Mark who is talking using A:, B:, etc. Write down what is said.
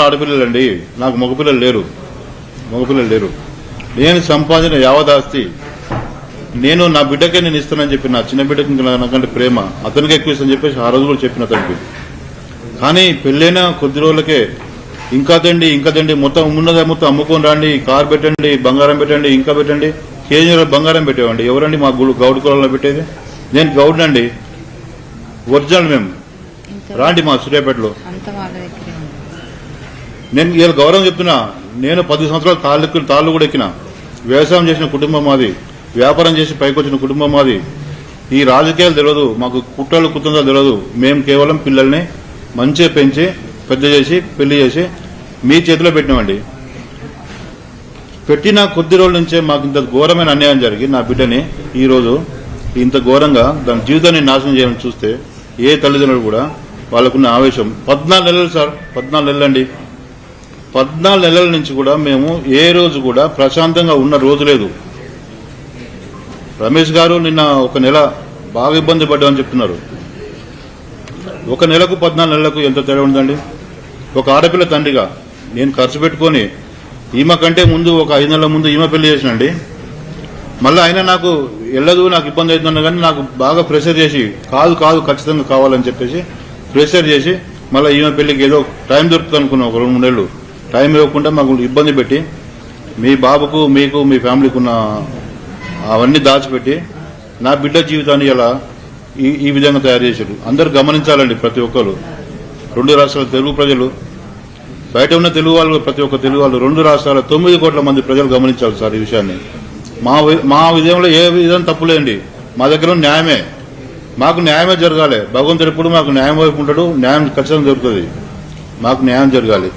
A: ఆడపిల్లలండి, నాకు మగపిల్లలు లేరు. నేను సంపాదించిన యావదాస్తి నేను నా బిడ్డకే నేను ఇస్తానని చెప్పి, నా చిన్న బిడ్డకి నాకంటే ప్రేమ అతనికి ఎక్కువ ఇస్తానని చెప్పేసి ఆ రోజు కూడా చెప్పిన అతనికి. కానీ పెళ్ళైన కొద్ది రోజులకే ఇంకా తండి మొత్తం ఉన్నదే మొత్తం అమ్ముకొని రండి, కారు పెట్టండి, బంగారం పెట్టండి, ఇంకా పెట్టండి. కేజీలో బంగారం పెట్టేవండి. ఎవరండి మా గౌడ్ కులంలో పెట్టేది? నేను గౌడ్నండి, ఒరిజినల్ మేము. రాండి మా సూర్యాపేటలో. నేను ఇలా గౌరవం చెప్తున్నా. నేను 10 సంవత్సరాలు తాళ్ళు కూడా ఎక్కిన. వ్యవసాయం చేసిన కుటుంబం మాది, వ్యాపారం చేసి పైకి వచ్చిన కుటుంబం మాది. ఈ రాజకీయాలు తెలియదు మాకు, కుట్రలు తెలియదు. మేము కేవలం పిల్లల్ని మంచిగా పెంచి పెద్ద చేసి పెళ్లి చేసి మీ చేతిలో పెట్టినామండి. పెట్టిన కొద్ది రోజుల నుంచే మాకు ఇంత ఘోరమైన అన్యాయం జరిగి నా బిడ్డని ఈ రోజు ఇంత ఘోరంగా దాని జీవితాన్ని నాశనం చేయాలని చూస్తే ఏ తల్లిదండ్రులు కూడా వాళ్ళకున్న ఆవేశం 14 నెలలు సార్, 14 నెలలండి. 14 నెలల నుంచి కూడా మేము ఏ రోజు కూడా ప్రశాంతంగా ఉన్న రోజు లేదు. రమేష్ గారు నిన్న ఒక నెల బాగా ఇబ్బంది పడ్డామని చెప్తున్నారు. ఒక నెలకు 14 నెలలకు ఎంత తేడా ఉందండి? ఒక ఆడపిల్ల తండ్రిగా నేను ఖర్చు పెట్టుకుని ఈమె కంటే ముందు ఒక 5 నెలల ముందు ఈమె పెళ్లి చేసినండి. మళ్ళీ అయినా నాకు వెళ్ళదు, నాకు ఇబ్బంది అవుతుందన్న కానీ నాకు బాగా ప్రెషర్ చేసి కాదు ఖచ్చితంగా కావాలని చెప్పేసి ప్రెషర్ చేసి మళ్ళీ ఈమె పెళ్లికి ఏదో టైం దొరుకుతుంది అనుకున్నాం. ఒక 2-3 నెలలు టైం ఇవ్వకుండా మాకు ఇబ్బంది పెట్టి మీ బాబుకు మీకు మీ ఫ్యామిలీకి ఉన్న అవన్నీ దాచిపెట్టి నా బిడ్డ జీవితాన్ని ఇలా ఈ విధంగా తయారు చేశారు. అందరూ గమనించాలండి, ప్రతి ఒక్కరు. 2 రాష్ట్రాల తెలుగు ప్రజలు, బయట ఉన్న తెలుగు వాళ్ళు, ప్రతి ఒక్క తెలుగు వాళ్ళు, 2 రాష్ట్రాల 9 కోట్ల మంది ప్రజలు గమనించాలి సార్ ఈ విషయాన్ని. మా విజయంలో ఏ విధంగా తప్పులేండి. మా దగ్గర న్యాయమే, మాకు న్యాయమే జరగాలి. భగవంతుడు ఎప్పుడు మాకు న్యాయం వైపు ఉంటాడు. న్యాయం ఖచ్చితంగా జరుగుతుంది. మాకు న్యాయం జరగాలి.